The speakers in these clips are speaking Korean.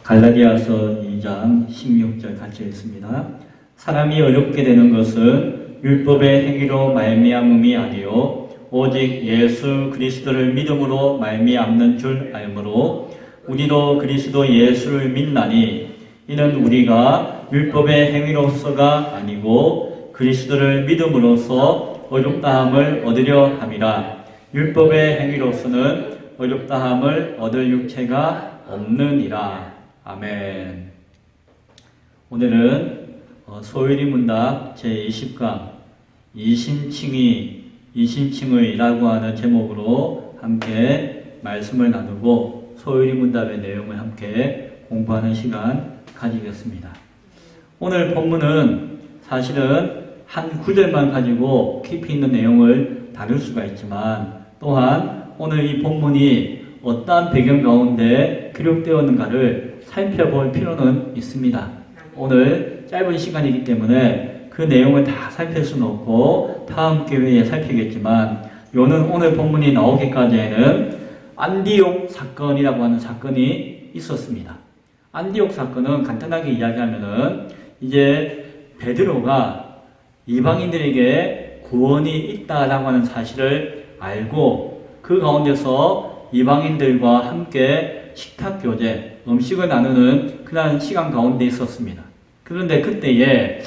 갈라디아서 2장 16절 같이 읽습니다. 사람이 어렵게 되는 것은 율법의 행위로 말미암음이 아니요 오직 예수 그리스도를 믿음으로 말미암는 줄 알므로 우리도 그리스도 예수를 믿나니 이는 우리가 율법의 행위로서가 아니고 그리스도를 믿음으로써 어렵다함을 얻으려 함이라. 율법의 행위로서는 어렵다함을 얻을 육체가 없느니라. 아멘. 오늘은 소율이 문답 제20강 이심칭의라고 하는 제목으로 함께 말씀을 나누고 소율이 문답의 내용을 함께 공부하는 시간 가지겠습니다. 오늘 본문은 사실은 한 구절만 가지고 깊이 있는 내용을 다룰 수가 있지만 또한 오늘 이 본문이 어떠한 배경 가운데 기록되었는가를 살펴볼 필요는 있습니다. 오늘 짧은 시간이기 때문에 그 내용을 다 살필 수는 없고 다음 기회에 살피겠지만 오늘 본문이 나오기까지에는 안디옥 사건이라고 하는 사건이 있었습니다. 안디옥 사건은 간단하게 이야기하면은 이제 베드로가 이방인들에게 구원이 있다라고 하는 사실을 알고 그 가운데서 이방인들과 함께 식탁교제, 음식을 나누는 그런 시간 가운데 있었습니다. 그런데 그때에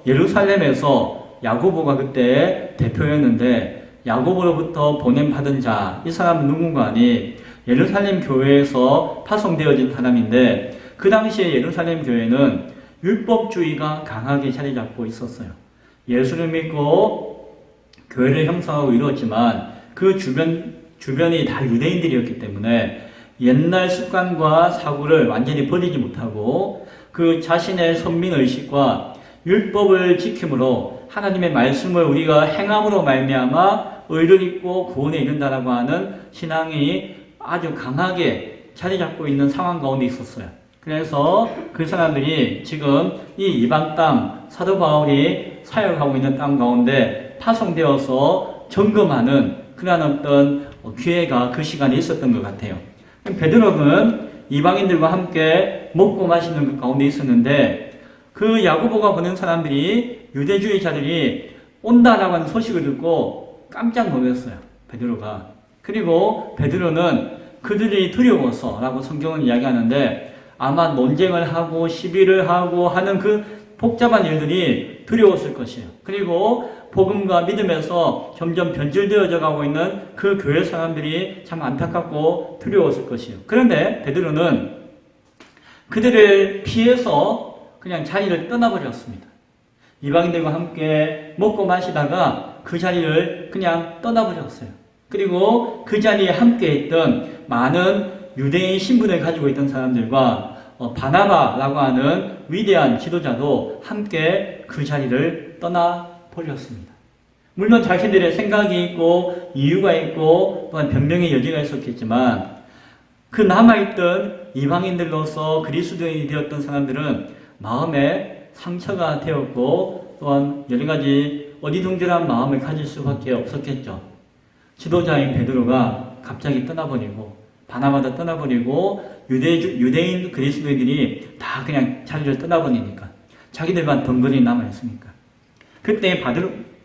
예루살렘에서 야고보가 그때 대표였는데 야고보로부터 보냄받은 자, 이 사람은 누군가니 예루살렘 교회에서 파송되어진 사람인데 그 당시에 예루살렘 교회는 율법주의가 강하게 자리 잡고 있었어요. 예수를 믿고 교회를 형성하고 이루었지만 그 주변이 다 유대인들이었기 때문에 옛날 습관과 사고를 완전히 버리지 못하고 그 자신의 선민의식과 율법을 지킴으로 하나님의 말씀을 우리가 행함으로 말미암아 의를 입고 구원에 이른다라고 하는 신앙이 아주 강하게 자리 잡고 있는 상황 가운데 있었어요. 그래서 그 사람들이 지금 이 이방 땅, 사도 바울이 사역하고 있는 땅 가운데 파송되어서 점검하는 그런 어떤 기회가 그 시간에 있었던 것 같아요. 베드로는 이방인들과 함께 먹고 마시는 그 가운데 있었는데 그 야고보가 보낸 사람들이 유대주의자들이 온다라고 하는 소식을 듣고 깜짝 놀랐어요. 베드로가. 그리고 베드로는 그들이 두려워서라고 성경은 이야기하는데 아마 논쟁을 하고 시비를 하고 하는 그 복잡한 일들이 두려웠을 것이에요. 그리고 복음과 믿음에서 점점 변질되어져 가고 있는 그 교회 사람들이 참 안타깝고 두려웠을 것이에요. 그런데 베드로는 그들을 피해서 그냥 자리를 떠나버렸습니다. 이방인들과 함께 먹고 마시다가 그 자리를 그냥 떠나버렸어요. 그리고 그 자리에 함께 있던 많은 유대인 신분을 가지고 있던 사람들과 바나바라고 하는 위대한 지도자도 함께 그 자리를 떠나버렸습니다. 물론 자신들의 생각이 있고 이유가 있고 또한 변명의 여지가 있었겠지만 그 남아있던 이방인들로서 그리스도인이 되었던 사람들은 마음에 상처가 되었고 또한 여러 가지 어리둥절한 마음을 가질 수밖에 없었겠죠. 지도자인 베드로가 갑자기 떠나버리고 바나바도 떠나버리고 유대인 그리스도인들이 다 그냥 자리를 떠나버리니까 자기들만 덩그러니 남아있으니까 그때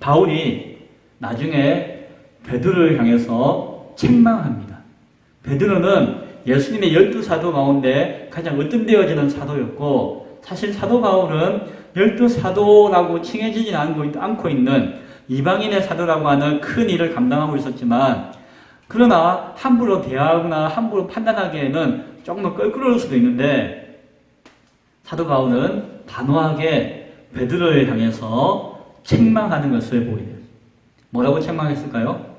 바울이 나중에 베드로를 향해서 책망합니다. 베드로는 예수님의 12사도 가운데 가장 으뜸되어지는 사도였고 사실 사도 바울은 12사도라고 칭해지지 않고 있는 이방인의 사도라고 하는 큰 일을 감당하고 있었지만 그러나 함부로 대하거나 함부로 판단하기에는 조금 껄끄러울 수도 있는데 사도 바울은 단호하게 베드로를 향해서 책망하는 것을 보게 돼요. 뭐라고 책망했을까요?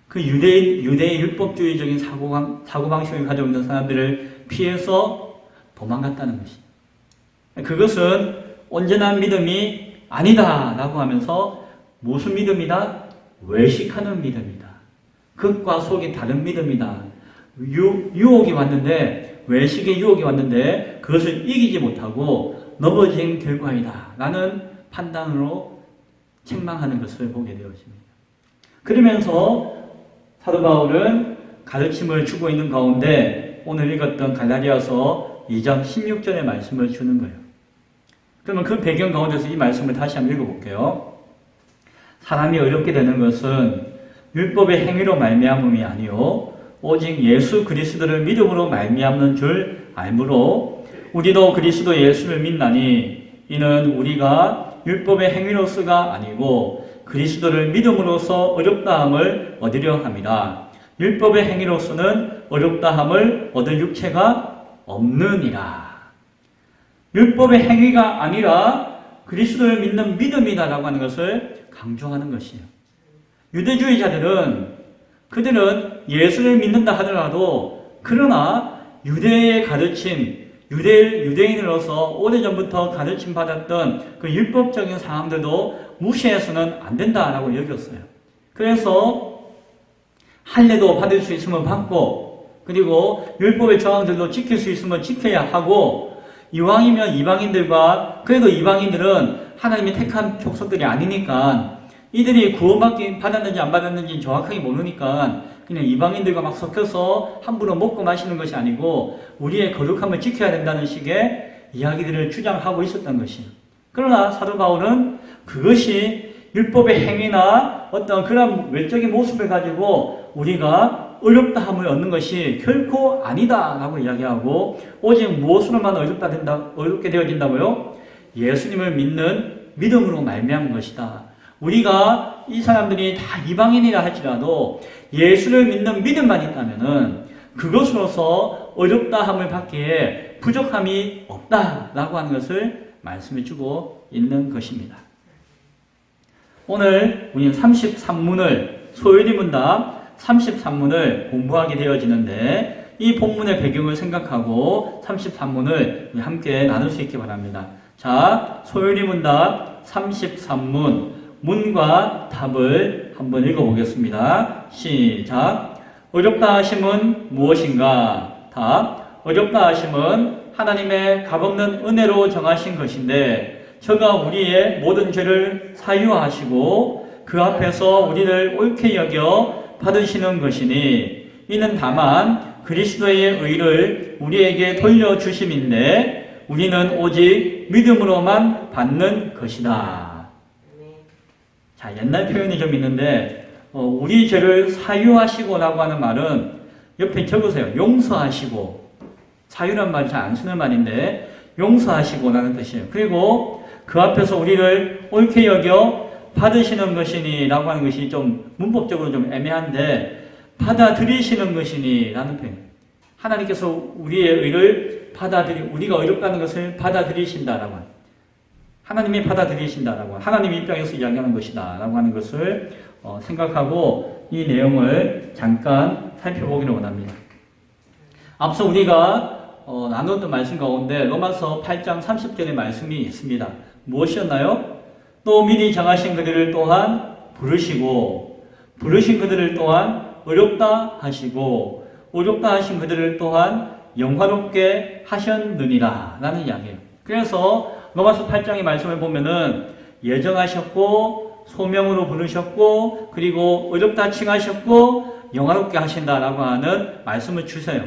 그 유대인 율법주의적인 사고방식을 가지고 있는 사람들을 피해서 도망갔다는 것이. 그것은 온전한 믿음이 아니다라고 하면서 무슨 믿음이다? 외식하는 믿음이다. 극과 속이 다른 믿음이다. 유혹이 왔는데 외식의 유혹이 왔는데 그것을 이기지 못하고 넘어진 결과이다. 라는 판단으로 책망하는 것을 보게 되었습니다. 그러면서 사도 바울은 가르침을 주고 있는 가운데 오늘 읽었던 갈라디아서 2장 16절의 말씀을 주는 거예요. 그러면 그 배경 가운데서 이 말씀을 다시 한번 읽어볼게요. 사람이 어렵게 되는 것은 율법의 행위로 말미암음이 아니요 오직 예수 그리스도를 믿음으로 말미암는 줄 알므로 우리도 그리스도 예수를 믿나니 이는 우리가 율법의 행위로서가 아니고 그리스도를 믿음으로써 어렵다함을 얻으려 함이라. 율법의 행위로서는 어렵다함을 얻을 육체가 없느니라. 율법의 행위가 아니라 그리스도를 믿는 믿음이다라고 하는 것을 강조하는 것이에요. 유대주의자들은 그들은 예수를 믿는다 하더라도 그러나 유대의 가르침, 유대인으로서 오래전부터 가르침 받았던 그 율법적인 사항들도 무시해서는 안 된다라고 여겼어요. 그래서 할례도 받을 수 있으면 받고 그리고 율법의 조항들도 지킬 수 있으면 지켜야 하고 이왕이면 이방인들과 그래도 이방인들은 하나님이 택한 족속들이 아니니까 이들이 구원받기 받았는지 안 받았는지 정확하게 모르니까 그냥 이방인들과 막 섞여서 함부로 먹고 마시는 것이 아니고 우리의 거룩함을 지켜야 된다는 식의 이야기들을 주장하고 있었던 것이에요. 그러나 사도 바울은 그것이 율법의 행위나 어떤 그런 외적인 모습을 가지고 우리가 어렵다함을 얻는 것이 결코 아니다라고 이야기하고 오직 무엇으로만 어렵게 되어진다고요? 예수님을 믿는 믿음으로 말미암은 것이다. 우리가 이 사람들이 다 이방인이라 할지라도 예수를 믿는 믿음만 있다면은 그것으로서 어렵다함을 받기에 부족함이 없다라고 하는 것을 말씀해 주고 있는 것입니다. 오늘 우리는 33문을 소요리 문답 33문을 공부하게 되어지는데 이 본문의 배경을 생각하고 33문을 함께 나눌 수 있기 바랍니다. 자, 소요리 문답 33문 문과 답을 한번 읽어보겠습니다. 시작. 어렵다 하심은 무엇인가? 답. 어렵다 하심은 하나님의 값없는 은혜로 정하신 것인데 저가 우리의 모든 죄를 사유하시고 그 앞에서 우리를 옳게 여겨 받으시는 것이니 이는 다만 그리스도의 의를 우리에게 돌려주심인데 우리는 오직 믿음으로만 받는 것이다. 자, 옛날 표현이 좀 있는데 우리 죄를 사유하시고라고 하는 말은 옆에 적으세요. 용서하시고. 사유란 말이 잘 안 쓰는 말인데 용서하시고라는 뜻이에요. 그리고 그 앞에서 우리를 옳게 여겨 받으시는 것이니 라고 하는 것이 좀 문법적으로 좀 애매한데 받아들이시는 것이니 라는 표현. 하나님께서 우리의 의를 우리가 어렵다는 것을 받아들이신다라고 하는. 하나님이 받아들이신다라고 하나님 입장에서 이야기하는 것이다 라고 하는 것을 생각하고 이 내용을 잠깐 살펴보기를 원합니다. 앞서 우리가 나눴던 말씀 가운데 로마서 8장 30절의 말씀이 있습니다. 무엇이었나요? 또 미리 정하신 그들을 또한 부르신 그들을 또한 어렵다 하시고 어렵다 하신 그들을 또한 영화롭게 하셨느니라 라는 이야기예요. 그래서 로마서 8장의 말씀을 보면은 예정하셨고 소명으로 부르셨고 그리고 어렵다 칭하셨고 영화롭게 하신다라고 하는 말씀을 주세요.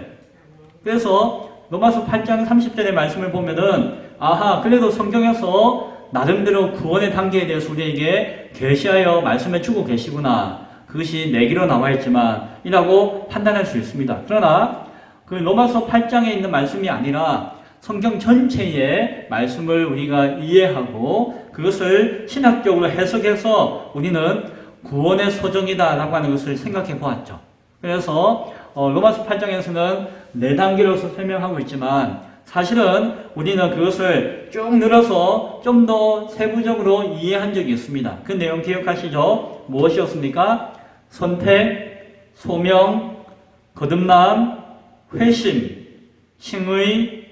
그래서 로마서 8장 30절의 말씀을 보면은 아하 그래도 성경에서 나름대로 구원의 단계에 대해서 우리에게 계시하여 말씀해 주고 계시구나. 그것이 내기로 나와 있지만 이라고 판단할 수 있습니다. 그러나 그 로마서 8장에 있는 말씀이 아니라 성경 전체의 말씀을 우리가 이해하고 그것을 신학적으로 해석해서 우리는 구원의 소정이다라고 하는 것을 생각해 보았죠. 그래서 로마서 8장에서는 4단계로서 설명하고 있지만 사실은 우리는 그것을 쭉 늘어서 좀 더 세부적으로 이해한 적이 있습니다. 그 내용 기억하시죠? 무엇이었습니까? 선택, 소명, 거듭남, 회심, 칭의,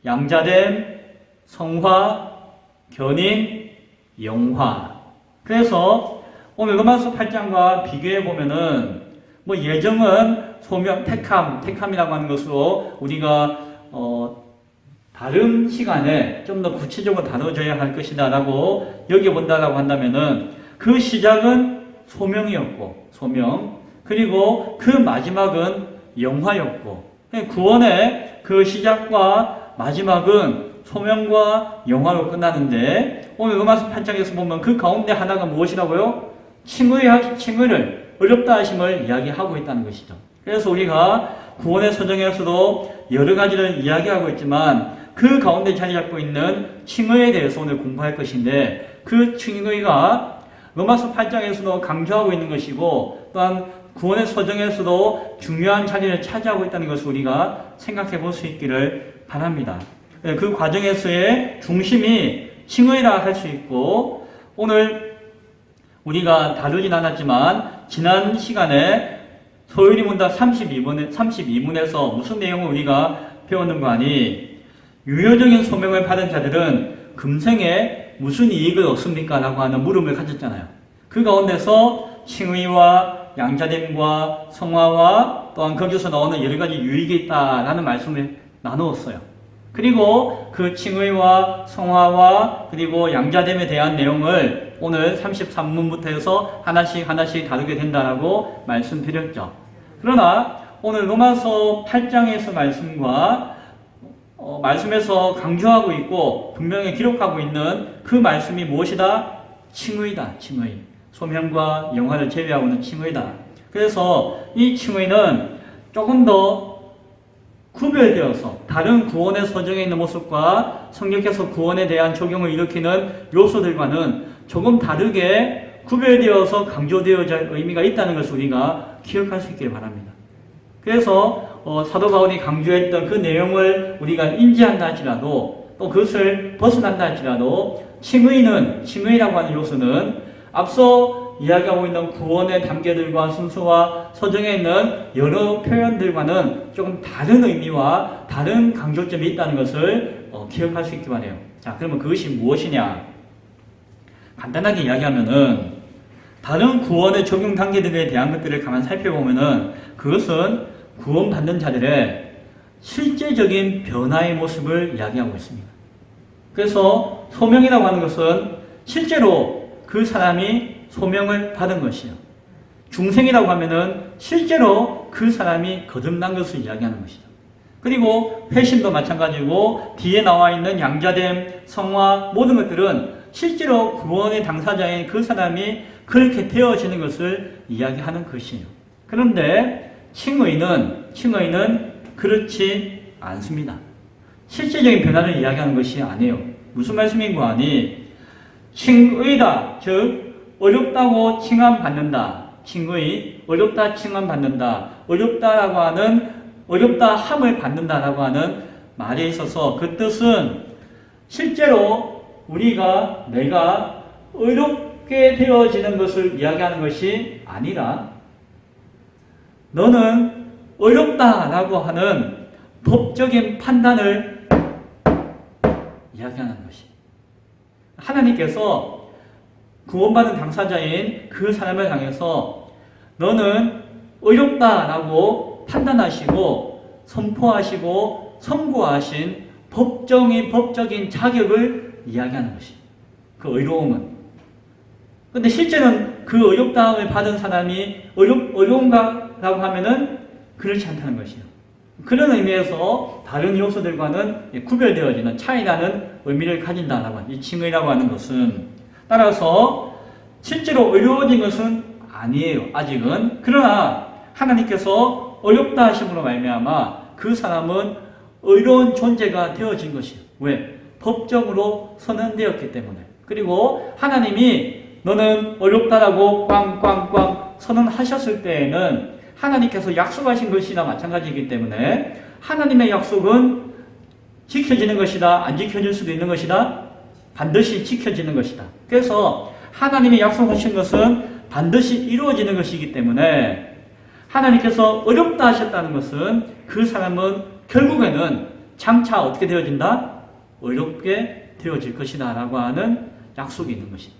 양자됨, 성화, 견인, 영화. 그래서 오늘 로마서 8장과 비교해 보면은 예정은 소명, 택함이라고 하는 것으로 우리가 다른 시간에 좀 더 구체적으로 다뤄져야 할 것이다 라고 여겨본다라고 한다면은 그 시작은 소명이었고 소명 그리고 그 마지막은 영화였고 구원의 그 시작과 마지막은 소명과 영화로 끝나는데 오늘 로마서 8장에서 보면 그 가운데 하나가 무엇이라고요? 칭의를 어렵다 하심을 이야기하고 있다는 것이죠. 그래서 우리가 구원의 서정에서도 여러 가지를 이야기하고 있지만 그 가운데 자리 잡고 있는 칭의에 대해서 오늘 공부할 것인데 그 칭의가 로마서 8장에서도 강조하고 있는 것이고 또한 구원의 서정에서도 중요한 자리를 차지하고 있다는 것을 우리가 생각해 볼 수 있기를 바랍니다. 그 과정에서의 중심이 칭의라 할 수 있고 오늘 우리가 다루진 않았지만 지난 시간에 소율이 문답 32문에서 무슨 내용을 우리가 배웠는가 하니 유효적인 소명을 받은 자들은 금생에 무슨 이익을 얻습니까? 라고 하는 물음을 가졌잖아요. 그 가운데서 칭의와 양자됨과 성화와 또한 거기서 나오는 여러 가지 유익이 있다라는 말씀을 나누었어요. 그리고 그 칭의와 성화와 그리고 양자됨에 대한 내용을 오늘 33문부터 해서 하나씩 다루게 된다라고 말씀드렸죠. 그러나 오늘 로마서 8장에서 말씀에서 강조하고 있고 분명히 기록하고 있는 그 말씀이 무엇이다? 칭의다. 칭의. 소명과 영화를 제외하고는 칭의다. 그래서 이 칭의는 조금 더 구별되어서 다른 구원의 서정에 있는 모습과 성경께서 구원에 대한 적용을 일으키는 요소들과는 조금 다르게 구별되어서 강조되어질 의미가 있다는 것을 우리가 기억할 수 있길 바랍니다. 그래서 사도 바울이 강조했던 그 내용을 우리가 인지한다 할지라도 또 그것을 벗어난다 할지라도 칭의라고 하는 요소는 앞서 이야기하고 있는 구원의 단계들과 순서와 서정에 있는 여러 표현들과는 조금 다른 의미와 다른 강조점이 있다는 것을 기억할 수 있기 바라요. 자, 그러면 그것이 무엇이냐? 간단하게 이야기하면은 다른 구원의 적용 단계들에 대한 것들을 가만 살펴보면은 그것은 구원받는 자들의 실제적인 변화의 모습을 이야기하고 있습니다. 그래서 소명이라고 하는 것은 실제로 그 사람이 소명을 받은 것이요. 중생이라고 하면은 실제로 그 사람이 거듭난 것을 이야기하는 것이죠. 그리고 회심도 마찬가지고 뒤에 나와 있는 양자됨, 성화 모든 것들은 실제로 구원의 당사자인 그 사람이 그렇게 되어지는 것을 이야기하는 것이에요. 그런데 칭의는 그렇지 않습니다. 실제적인 변화를 이야기하는 것이 아니에요. 무슨 말씀인고 하니 칭의다. 즉 어렵다고 칭함받는다. 칭의, 어렵다 칭함받는다. 어렵다라고 하는 어렵다 함을 받는다라고 하는 말에 있어서 그 뜻은 실제로 내가 어렵게 되어지는 것을 이야기하는 것이 아니라 너는 어렵다라고 하는 법적인 판단을 이야기하는 것이. 하나님께서 구원받은 당사자인 그 사람을 향해서 너는 어렵다라고 판단하시고 선포하시고 선고하신 법적인 자격을 이야기하는 것입니다. 그 의로움은. 근데 실제는 그 어렵다함을 받은 사람이 어려운가라고 하면은 그렇지 않다는 것이에요. 그런 의미에서 다른 요소들과는 구별되어지는 차이나는 의미를 가진다라고 하는 이 칭의라고 하는 것은 따라서 실제로 어려워진 것은 아니에요. 아직은. 그러나 하나님께서 어렵다 하심으로 말미암아 그 사람은 의로운 존재가 되어진 것이에요. 왜? 법적으로 선언되었기 때문에. 그리고 하나님이 너는 어렵다라고 꽝꽝꽝 선언하셨을 때에는 하나님께서 약속하신 것이나 마찬가지이기 때문에 하나님의 약속은 지켜지는 것이다. 안 지켜질 수도 있는 것이다. 반드시 지켜지는 것이다. 그래서 하나님이 약속하신 것은 반드시 이루어지는 것이기 때문에 하나님께서 어렵다 하셨다는 것은 그 사람은 결국에는 장차 어떻게 되어진다? 어렵게 되어질 것이다 라고 하는 약속이 있는 것입니다.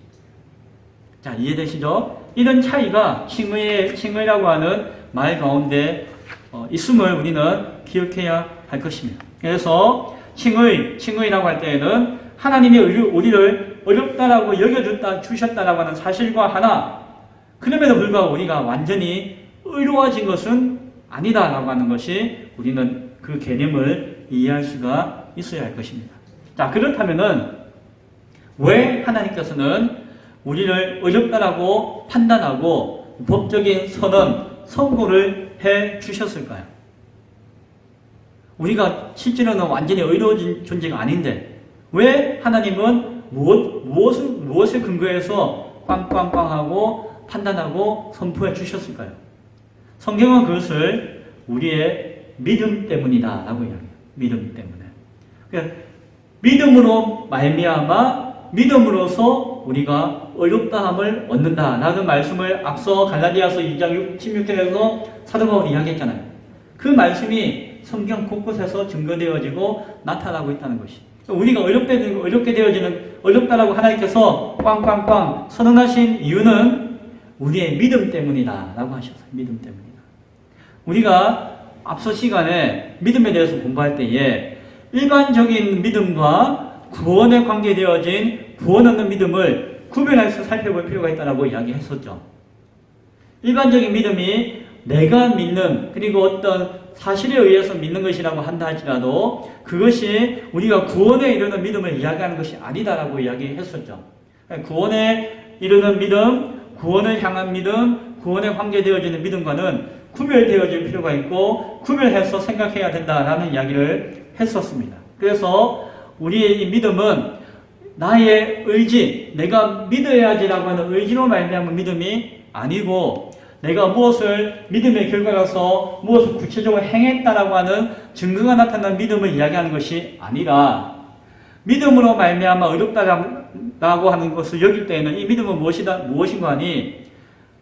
자, 이해되시죠? 이런 차이가 칭의라고 하는 말 가운데 있음을 우리는 기억해야 할 것입니다. 그래서 칭의라고 할 때에는 하나님이 우리를 어렵다라고 주셨다라고 하는 사실과 하나, 그럼에도 불구하고 우리가 완전히 의로워진 것은 아니다라고 하는 것이 우리는 그 개념을 이해할 수가 있어야 할 것입니다. 자, 그렇다면은 왜 하나님께서는 우리를 어렵다라고 판단하고 법적인 선언, 선고를 해 주셨을까요? 우리가 실제로는 완전히 의로운 존재가 아닌데 왜 하나님은 무엇을 근거해서 꽝꽝꽝하고 판단하고 선포해 주셨을까요? 성경은 그것을 우리의 믿음 때문이다 라고 이야기해요. 믿음 때문에. 그러니까 믿음으로 말미암아 믿음으로서 우리가 어렵다함을 얻는다라는 말씀을 앞서 갈라디아서 2장 16절에서 사도 바울이 이야기했잖아요. 그 말씀이 성경 곳곳에서 증거되어지고 나타나고 있다는 것이. 우리가 어렵게 되어지는 어렵다라고 하나님께서 꽝꽝꽝 선언하신 이유는 우리의 믿음 때문이다라고 하셨어요. 믿음 때문이다. 우리가 앞서 시간에 믿음에 대해서 공부할 때에 일반적인 믿음과 구원에 관계되어진 구원 얻는 믿음을 구별해서 살펴볼 필요가 있다고 이야기했었죠. 일반적인 믿음이 내가 믿는 그리고 어떤 사실에 의해서 믿는 것이라고 한다 할지라도 그것이 우리가 구원에 이르는 믿음을 이야기하는 것이 아니다라고 이야기했었죠. 구원에 이르는 믿음, 구원을 향한 믿음, 구원에 관계되어지는 믿음과는 구별되어질 필요가 있고 구별해서 생각해야 된다라는 이야기를 했었습니다. 그래서 우리의 이 믿음은 나의 의지, 내가 믿어야지라고 하는 의지로 말미암은 믿음이 아니고 내가 무엇을 믿음의 결과로서 무엇을 구체적으로 행했다라고 하는 증거가 나타난 믿음을 이야기하는 것이 아니라 믿음으로 말미암아 어렵다라고 하는 것을 여길 때에는 이 믿음은 무엇인가 하니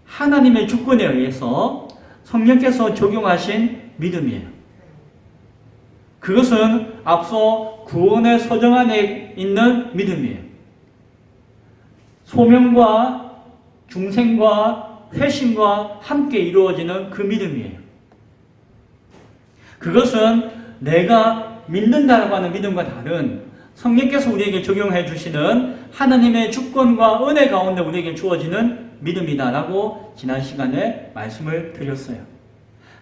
하나님의 주권에 의해서 성령께서 적용하신 믿음이에요. 그것은 앞서 구원의 서정 안에 있는 믿음이에요. 소명과 중생과 회심과 함께 이루어지는 그 믿음이에요. 그것은 내가 믿는다라고 하는 믿음과 다른 성령께서 우리에게 적용해 주시는 하나님의 주권과 은혜 가운데 우리에게 주어지는 믿음이다라고 지난 시간에 말씀을 드렸어요.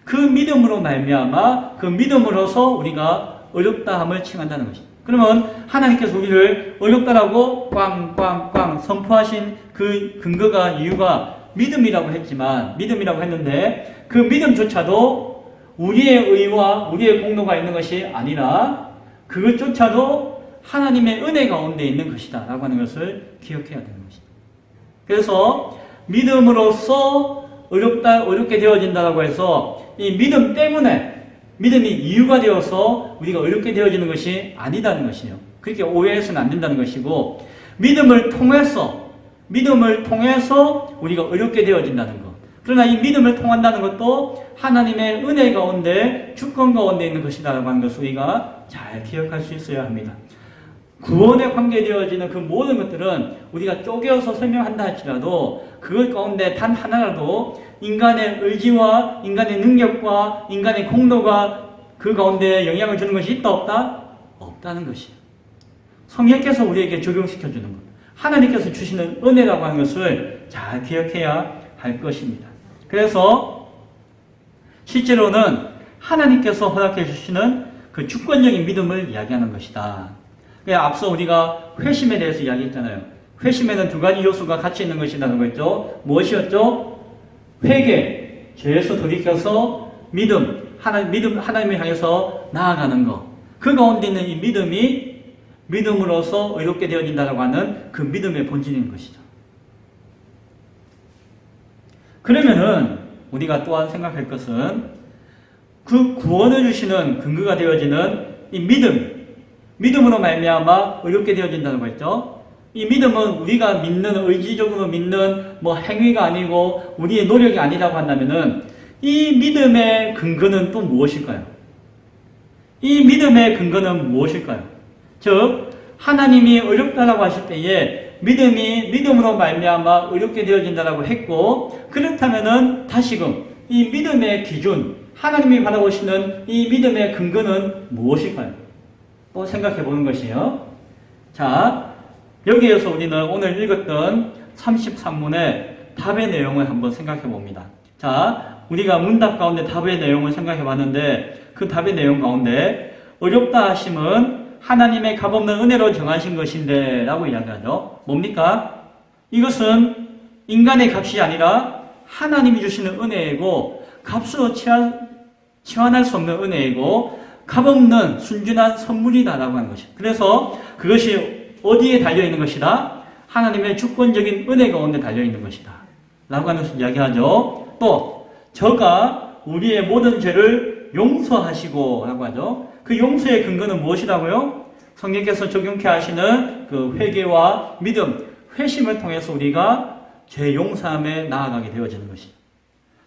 그 믿음으로 말미암아 그 믿음으로서 우리가 어렵다함을 칭한다는 것입니다. 그러면 하나님께서 우리를 어렵다라고 꽝꽝꽝 선포하신 그 근거가 이유가 믿음이라고 했는데 그 믿음조차도 우리의 의와 우리의 공로가 있는 것이 아니라 그것조차도 하나님의 은혜 가운데 있는 것이다 라고 하는 것을 기억해야 되는 것입니다. 그래서 믿음으로써 어렵게 되어진다고 해서 이 믿음 때문에 믿음이 이유가 되어서 우리가 어렵게 되어지는 것이 아니다는 것이에요. 그렇게 오해해서는 안 된다는 것이고 믿음을 통해서 우리가 어렵게 되어진다는 것. 그러나 이 믿음을 통한다는 것도 하나님의 은혜 가운데 주권 가운데 있는 것이다라고 하는 것을 우리가 잘 기억할 수 있어야 합니다. 구원에 관계되어지는 그 모든 것들은 우리가 쪼개어서 설명한다 할지라도 그것 가운데 단 하나라도 인간의 의지와 인간의 능력과 인간의 공로가 그 가운데 영향을 주는 것이 있다 없다? 없다는 것이에요. 성령께서 우리에게 적용시켜 주는 것. 하나님께서 주시는 은혜라고 하는 것을 잘 기억해야 할 것입니다. 그래서 실제로는 하나님께서 허락해 주시는 그 주권적인 믿음을 이야기하는 것이다. 앞서 우리가 회심에 대해서 이야기했잖아요. 회심에는 두 가지 요소가 같이 있는 것이라는 거였죠. 무엇이었죠? 회개, 죄에서 돌이켜서 하나님을 향해서 나아가는 것. 그 가운데 있는 이 믿음이 믿음으로서 의롭게 되어진다고 하는 그 믿음의 본질인 것이죠. 그러면은 우리가 또한 생각할 것은 그 구원을 주시는 근거가 되어지는 이 믿음으로 말미암아 의롭게 되어진다고 했죠. 이 믿음은 우리가 믿는 의지적으로 믿는 행위가 아니고 우리의 노력이 아니라고 한다면은 이 믿음의 근거는 또 무엇일까요? 이 믿음의 근거는 무엇일까요? 즉 하나님이 어렵다라고 하실 때에 믿음이 믿음으로 말미암아 어렵게 되어진다라고 했고 그렇다면은 다시금 이 믿음의 기준 하나님이 바라보시는 이 믿음의 근거는 무엇일까요? 또 생각해 보는 것이에요. 자, 여기에서 우리는 오늘 읽었던 33문의 답의 내용을 한번 생각해 봅니다. 자, 우리가 문답 가운데 답의 내용을 생각해 봤는데 그 답의 내용 가운데 어렵다 하심은 하나님의 값없는 은혜로 정하신 것인데 라고 이야기하죠. 뭡니까? 이것은 인간의 값이 아니라 하나님이 주시는 은혜이고 값으로 치환할 수 없는 은혜이고 값없는 순전한 선물이다라고 하는 것이죠. 그래서 그것이 어디에 달려있는 것이다? 하나님의 주권적인 은혜 가운데 달려있는 것이다 라고 하는 것을 이야기하죠. 또 저가 우리의 모든 죄를 용서하시고 라고 하죠. 그 용서의 근거는 무엇이라고요? 성령께서 적용케 하시는 그 회개와 믿음, 회심을 통해서 우리가 죄 용서함에 나아가게 되어지는 것이죠.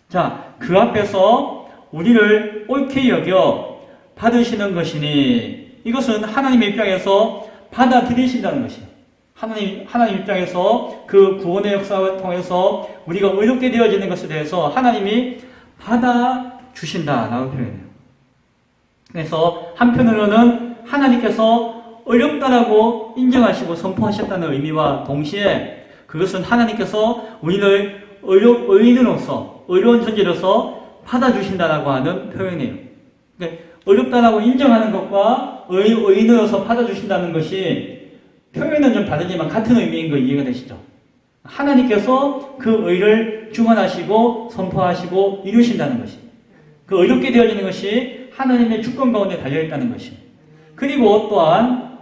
자, 그 앞에서 우리를 옳게 여겨 받으시는 것이니 이것은 하나님의 입장에서 받아들이신다는 것이에요. 하나님 입장에서 그 구원의 역사를 통해서 우리가 의롭게 되어지는 것에 대해서 하나님이 받아주신다라고 표현해요. 그래서 한편으로는 하나님께서 어렵다라고 인정하시고 선포하셨다는 의미와 동시에 그것은 하나님께서 우리를 의인으로서, 의로운 존재로서 받아주신다라고 하는 표현이에요. 그러니까 어렵다라고 인정하는 것과 의인으로서 받아주신다는 것이 표현은 좀 다르지만 같은 의미인 거 이해가 되시죠? 하나님께서 그 의를 주관하시고 선포하시고 이루신다는 것이 그 의롭게 되어지는 것이 하나님의 주권 가운데 달려있다는 것이 그리고 또한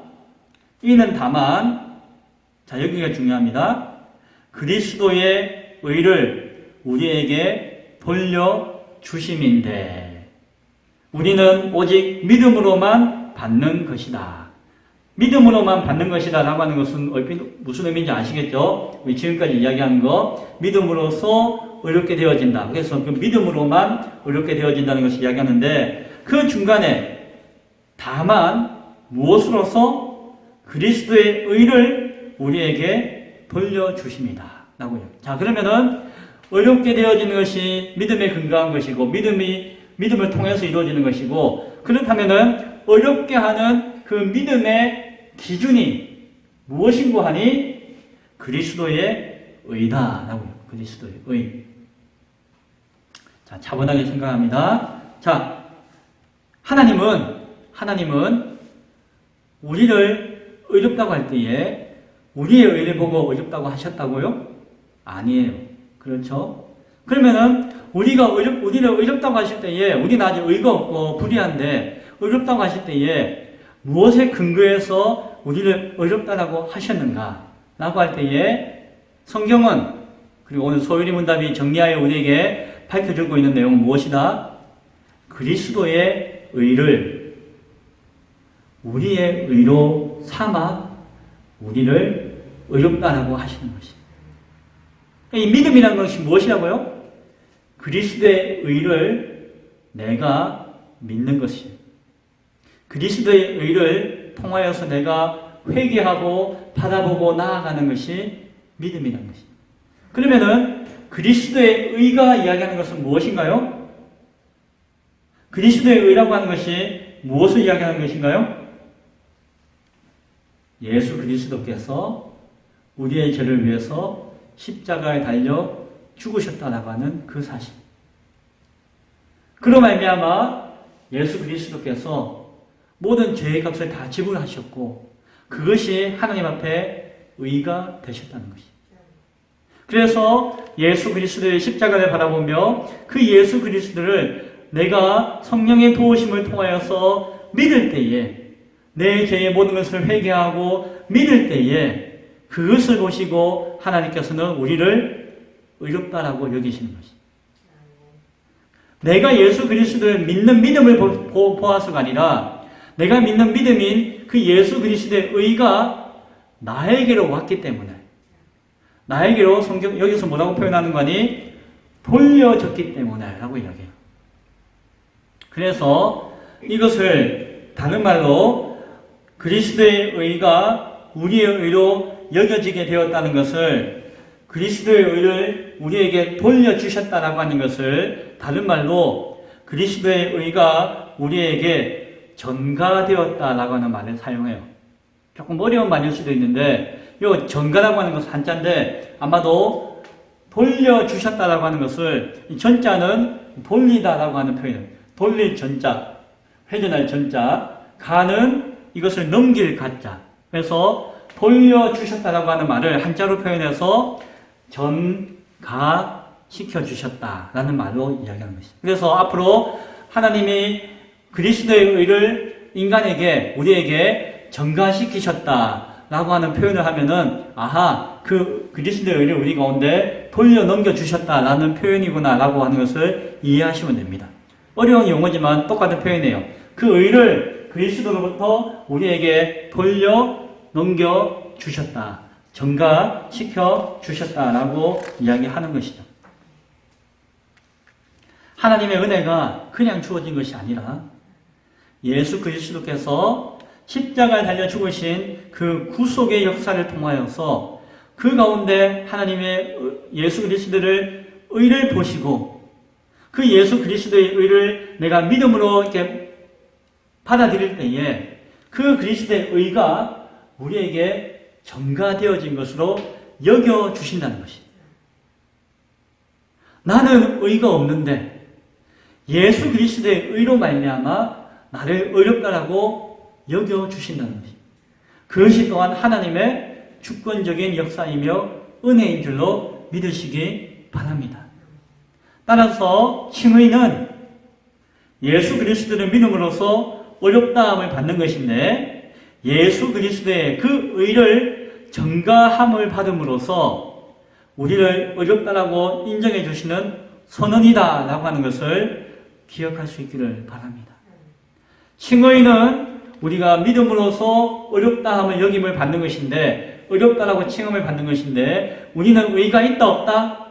이는 다만 자 여기가 중요합니다. 그리스도의 의를 우리에게 돌려주심인데 우리는 오직 믿음으로만 받는 것이다. 믿음으로만 받는 것이다 라고 하는 것은 무슨 의미인지 아시겠죠? 우리 지금까지 이야기한 거 믿음으로써 의롭게 되어진다. 그래서 그 믿음으로만 의롭게 되어진다는 것을 이야기하는데 그 중간에 다만 무엇으로서 그리스도의 의를 우리에게 돌려주십니다. 라고요. 자, 그러면은 의롭게 되어지는 것이 믿음에 근거한 것이고 믿음을 통해서 이루어지는 것이고 그렇다면은 어렵게 하는 그 믿음의 기준이 무엇인고 하니 그리스도의 의다라고요. 그리스도의 의. 자, 차분하게 생각합니다. 자, 하나님은 우리를 의롭다고 할 때에 우리의 의를 보고 의롭다고 하셨다고요? 아니에요. 그렇죠? 그러면은 우리를 의롭다고 하실 때에 우리는 아직 의가 없고 불의한데 의롭다고 하실 때에 무엇에 근거해서 우리를 의롭다라고 하셨는가? 라고 할 때에 성경은 그리고 오늘 소율이 문답이 정리하여 우리에게 밝혀주고 있는 내용은 무엇이다? 그리스도의 의를 우리의 의로 삼아 우리를 의롭다라고 하시는 것입니다. 이 믿음이라는 것이 무엇이라고요? 그리스도의 의를 내가 믿는 것이에요. 그리스도의 의를 통하여서 내가 회개하고 바라보고 나아가는 것이 믿음이라는 것입니다. 그러면은 그리스도의 의가 이야기하는 것은 무엇인가요? 그리스도의 의라고 하는 것이 무엇을 이야기하는 것인가요? 예수 그리스도께서 우리의 죄를 위해서 십자가에 달려 죽으셨다라고 하는 그 사실. 그로 말미암아 예수 그리스도께서 모든 죄의 값을 다 지불하셨고 그것이 하나님 앞에 의가 되셨다는 것입니다. 그래서 예수 그리스도의 십자가를 바라보며 그 예수 그리스도를 내가 성령의 도우심을 통하여서 믿을 때에 내 죄의 모든 것을 회개하고 믿을 때에 그것을 보시고 하나님께서는 우리를 의롭다라고 여기시는 것입니다. 내가 예수 그리스도를 믿는 믿음을 보아서가 아니라 내가 믿는 믿음인 그 예수 그리스도의 의가 나에게로 왔기 때문에 나에게로 성경 여기서 뭐라고 표현하는 거니? 돌려졌기 때문에 라고 이야기해요. 그래서 이것을 다른 말로 그리스도의 의가 우리의 의로 여겨지게 되었다는 것을 그리스도의 의를 우리에게 돌려주셨다라고 하는 것을 다른 말로 그리스도의 의가 우리에게 전가되었다라고 하는 말을 사용해요. 조금 어려운 말일 수도 있는데 이 전가라고 하는 것은 한자인데 아마도 돌려주셨다라고 하는 것을 이 전자는 돌리다라고 하는 표현, 돌릴 전자, 회전할 전자, 가는 이것을 넘길 가자. 그래서 돌려주셨다라고 하는 말을 한자로 표현해서 전가시켜주셨다라는 말로 이야기하는 것입니다. 그래서 앞으로 하나님이 그리스도의 의를 인간에게, 우리에게 전가시키셨다라고 하는 표현을 하면은, 아하, 그 그리스도의 의를 우리 가운데 돌려 넘겨주셨다라는 표현이구나라고 하는 것을 이해하시면 됩니다. 어려운 용어지만 똑같은 표현이에요. 그 의를 그리스도로부터 우리에게 돌려 넘겨주셨다. 전가시켜주셨다라고 이야기하는 것이죠. 하나님의 은혜가 그냥 주어진 것이 아니라 예수 그리스도께서 십자가에 달려 죽으신 그 구속의 역사를 통하여서 그 가운데 하나님의 예수 그리스도를 의를 보시고 그 예수 그리스도의 의를 내가 믿음으로 이렇게 받아들일 때에 그 그리스도의 의가 우리에게 전가되어진 것으로 여겨주신다는 것입니다. 나는 의가 없는데 예수 그리스도의 의로 말미암아 나를 의롭다라고 여겨주신다는 것입니다. 그것이 또한 하나님의 주권적인 역사이며 은혜인 줄로 믿으시기 바랍니다. 따라서 칭의는 예수 그리스도를 믿음으로써 의롭다함을 받는 것인데 예수 그리스도의 그 의를 전가함을 받음으로써 우리를 의롭다라고 인정해 주시는 선언이다라고 하는 것을 기억할 수 있기를 바랍니다. 칭의는 우리가 믿음으로써 의롭다함을 여김을 받는 것인데 의롭다라고 칭함을 받는 것인데 우리는 의가 있다 없다?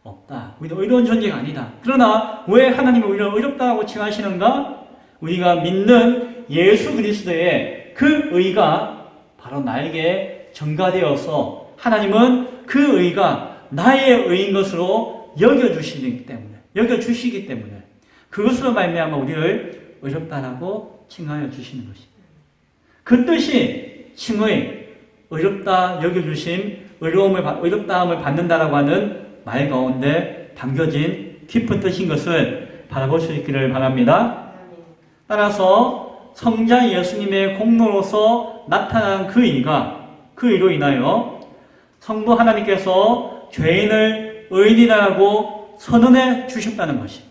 없다. 우리는 의로운 존재가 아니다. 그러나 왜 하나님은 우리를 의롭다라고 칭하시는가? 우리가 믿는 예수 그리스도의 그 의가 바로 나에게 전가되어서 하나님은 그 의가 나의 의인 것으로 여겨주시기 때문에 그것으로 말미암아 우리를 의롭다라고 칭하여 주시는 것입니다. 그 뜻이 칭의, 의롭다 여겨주심, 의롭다함을 받는다라고 하는 말 가운데 담겨진 깊은 뜻인 것을 바라볼 수 있기를 바랍니다. 따라서 성자 예수님의 공로로서 나타난 그 의로 인하여 성부 하나님께서 죄인을 의인이라고 선언해 주셨다는 것이,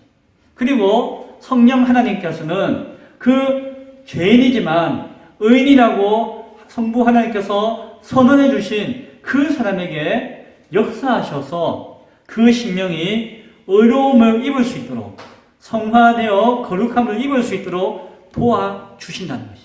그리고 성령 하나님께서는 그 죄인이지만 의인이라고 성부 하나님께서 선언해 주신 그 사람에게 역사하셔서 그 심령이 의로움을 입을 수 있도록, 성화되어 거룩함을 입을 수 있도록 도와주신다는 것이.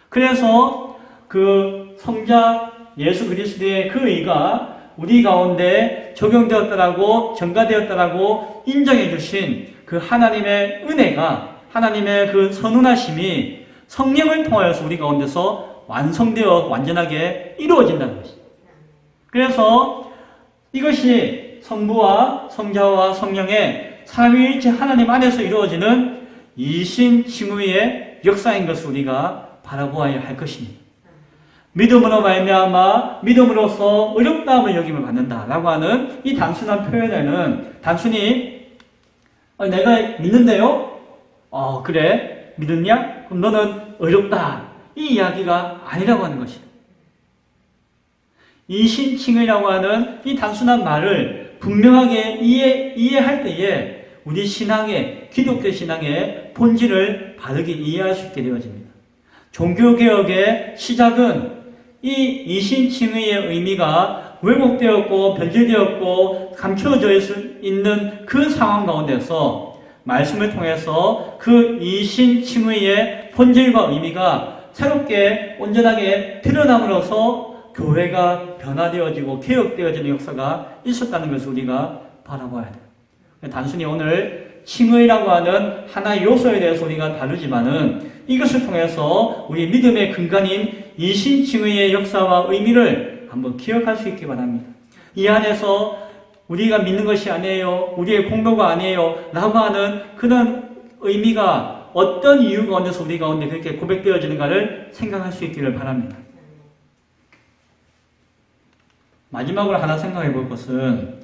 그래서 그 성자 예수 그리스도의 그 의가 우리 가운데 적용되었다라고, 전가되었다라고 인정해 주신 그 하나님의 은혜가, 하나님의 그 선운하심이 성령을 통하여서 우리 가운데서 완성되어 완전하게 이루어진다는 것입니다. 그래서 이것이 성부와 성자와 성령의 삼위일체 하나님 안에서 이루어지는 이신칭의의 역사인 것을 우리가 바라보아야 할 것입니다. 믿음으로 말미암아 믿음으로써 의롭다함을 여김을 받는다라고 하는 이 단순한 표현에는 단순히 내가 믿는데요? 그래? 믿었냐? 그럼 너는 의롭다. 이 이야기가 아니라고 하는 것이다. 이신칭의라고 하는 이 단순한 말을 분명하게 이해할 때에 우리 신앙의, 기독교 신앙의 본질을 바르게 이해할 수 있게 되어집니다. 종교개혁의 시작은 이 이신칭의의 의미가 왜곡되었고 변질되었고 감춰져 있는 그 상황 가운데서 말씀을 통해서 그 이신칭의의 본질과 의미가 새롭게 온전하게 드러남으로써 교회가 변화되어지고 개혁되어지는 역사가 있었다는 것을 우리가 바라봐야 돼요. 단순히 오늘 칭의라고 하는 하나의 요소에 대해서 우리가 다루지만은 이것을 통해서 우리 믿음의 근간인 이신칭의의 역사와 의미를 한번 기억할 수 있기 바랍니다. 이 안에서 우리가 믿는 것이 아니에요, 우리의 공로가 아니에요 라고 하는 그런 의미가 어떤 이유 가운데서 우리 가운데 그렇게 고백되어지는가를 생각할 수 있기를 바랍니다. 마지막으로 하나 생각해 볼 것은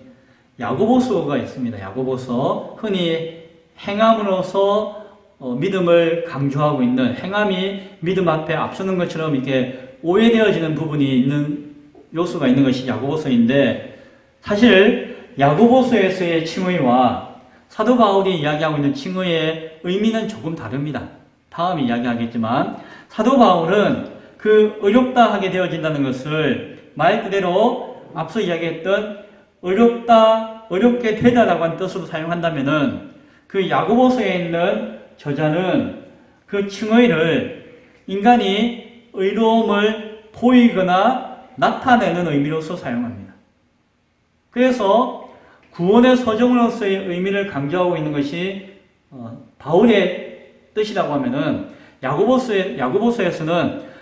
야고보서가 있습니다. 야고보서 흔히 행함으로써 믿음을 강조하고 있는, 행함이 믿음 앞에 앞서는 것처럼 이렇게 오해되어지는 부분이 있는 요소가 있는 것이 야고보서인데, 사실 야고보서에서의 칭의와 사도 바울이 이야기하고 있는 칭의의 의미는 조금 다릅니다. 다음에 이야기하겠지만, 사도 바울은 그 어렵다 하게 되어진다는 것을 말 그대로 앞서 이야기했던 어렵다, 어렵게 되다라고 하는 뜻으로 사용한다면은, 그 야고보서에 있는 저자는 그 칭의를 인간이 의로움을 보이거나 나타내는 의미로서 사용합니다. 그래서 구원의 서정으로서의 의미를 강조하고 있는 것이 바울의 뜻이라고 하면은, 야고보서에서는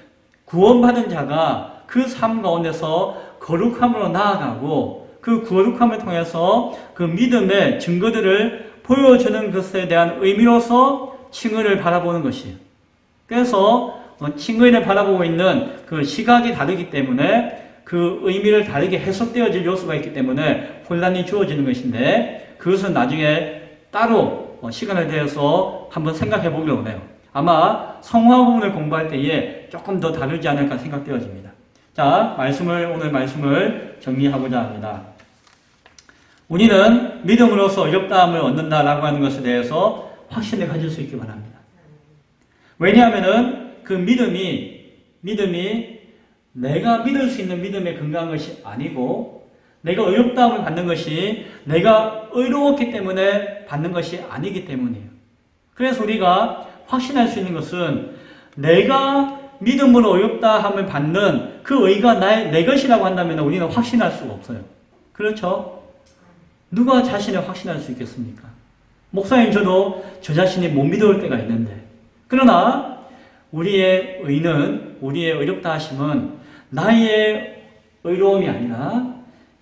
구원받은 자가 그 삶 가운데서 거룩함으로 나아가고, 그 거룩함을 통해서 그 믿음의 증거들을 보여주는 것에 대한 의미로서 칭의를 바라보는 것이에요. 그래서 칭의를 바라보고 있는 그 시각이 다르기 때문에 그 의미를 다르게 해석되어질 요소가 있기 때문에 혼란이 주어지는 것인데, 그것은 나중에 따로 시간을 내서 한번 생각해 보기로 하네요. 아마 성화 부분을 공부할 때에 조금 더 다르지 않을까 생각되어집니다. 자, 오늘 말씀을 정리하고자 합니다. 우리는 믿음으로써 어렵다함을 얻는다라고 하는 것에 대해서 확신을 가질 수 있기 바랍니다. 왜냐하면은 그 믿음이 내가 믿을 수 있는 믿음에 근거한 것이 아니고, 내가 어렵다함을 받는 것이 내가 의로웠기 때문에 받는 것이 아니기 때문이에요. 그래서 우리가 확신할 수 있는 것은, 내가 믿음으로 어렵다함을 받는 그 의가 내 것이라고 한다면 우리는 확신할 수가 없어요. 그렇죠? 누가 자신을 확신할 수 있겠습니까? 목사님, 저도 저 자신이 못 믿어올 때가 있는데. 그러나 우리의 의는, 우리의 어렵다 하심은 나의 의로움이 아니라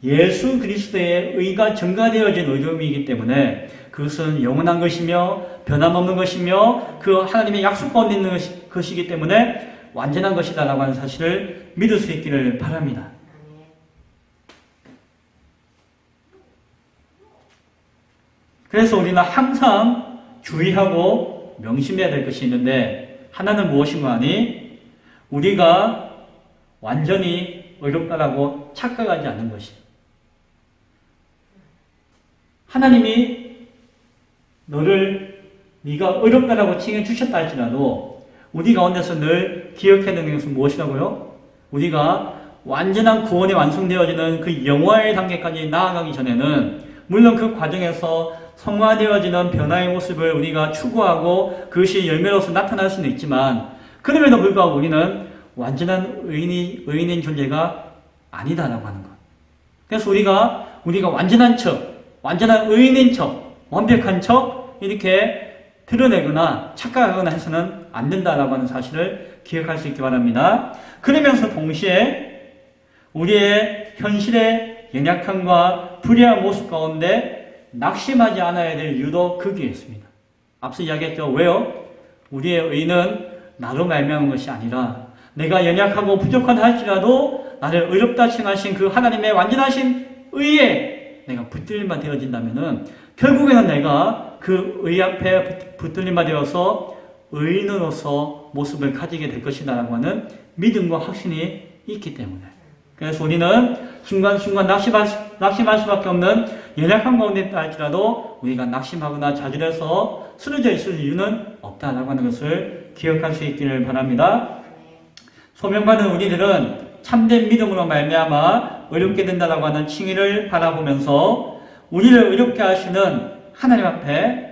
예수 그리스도의 의가 증가되어진 의로움이기 때문에, 그것은 영원한 것이며 변함없는 것이며 그 하나님의 약속 가운데 있는 것이기 때문에 완전한 것이다라고 하는 사실을 믿을 수 있기를 바랍니다. 그래서 우리는 항상 주의하고 명심해야 될 것이 있는데, 하나는 무엇인가 하니, 우리가 완전히 어렵다라고 착각하지 않는 것이. 하나님이 네가 어렵다라고 칭해 주셨다 할지라도 우리 가운데서 늘 기억해야 되는 것은 무엇이라고요? 우리가 완전한 구원이 완성되어지는 그 영화의 단계까지 나아가기 전에는, 물론 그 과정에서 성화되어지는 변화의 모습을 우리가 추구하고 그것이 열매로서 나타날 수는 있지만, 그럼에도 불구하고 우리는 완전한 의인인 존재가 아니다라고 하는 것. 그래서 우리가 완전한 척, 완전한 의인인 척, 완벽한 척 이렇게 드러내거나 착각하거나 해서는 안 된다라고 하는 사실을 기억할 수 있기 바랍니다. 그러면서 동시에 우리의 현실의 연약함과 불의한 모습 가운데 낙심하지 않아야 될 이유도 거기에 있습니다. 앞서 이야기했죠. 왜요? 우리의 의는 나로 말미암은 것이 아니라, 내가 연약하고 부족하다 할지라도 나를 의롭다 칭하신 그 하나님의 완전하신 의에 내가 붙들림만 되어진다면은, 결국에는 내가 그 의 앞에 붙들림만 되어서 의인으로서 모습을 가지게 될 것이다라고 하는 믿음과 확신이 있기 때문에, 그래서 우리는 순간순간 낙심할 수밖에 없는 연약한 가운데 있다 할지라도 우리가 낙심하거나 좌절해서 쓰러져 있을 이유는 없다라고 하는 것을 기억할 수 있기를 바랍니다. 소명받은 우리들은 참된 믿음으로 말미암아 어렵게 된다라고 하는 칭의를 바라보면서 우리를 어렵게 하시는 하나님 앞에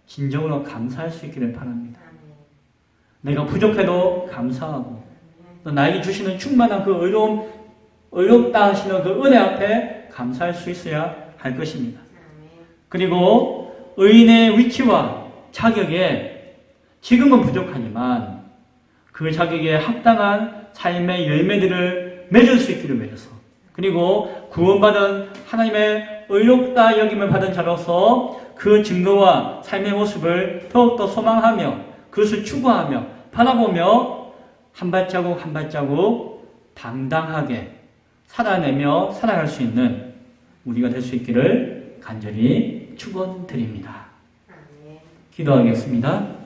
진정으로 감사할 수 있기를 바랍니다. 내가 부족해도 감사하고, 또 나에게 주시는 충만한 그 어렵다 하시는 그 은혜 앞에 감사할 수 있어야 할 것입니다. 그리고 의인의 위치와 자격에 지금은 부족하지만 그 자격에 합당한 삶의 열매들을 맺을 수 있기를 위해서, 그리고 구원받은 하나님의 의롭다 여김을 받은 자로서 그 증거와 삶의 모습을 더욱더 소망하며 그것을 추구하며 바라보며 한 발자국 한 발자국 당당하게 살아내며 살아갈 수 있는 우리가 될 수 있기를 간절히 축원드립니다. 아멘. 기도하겠습니다.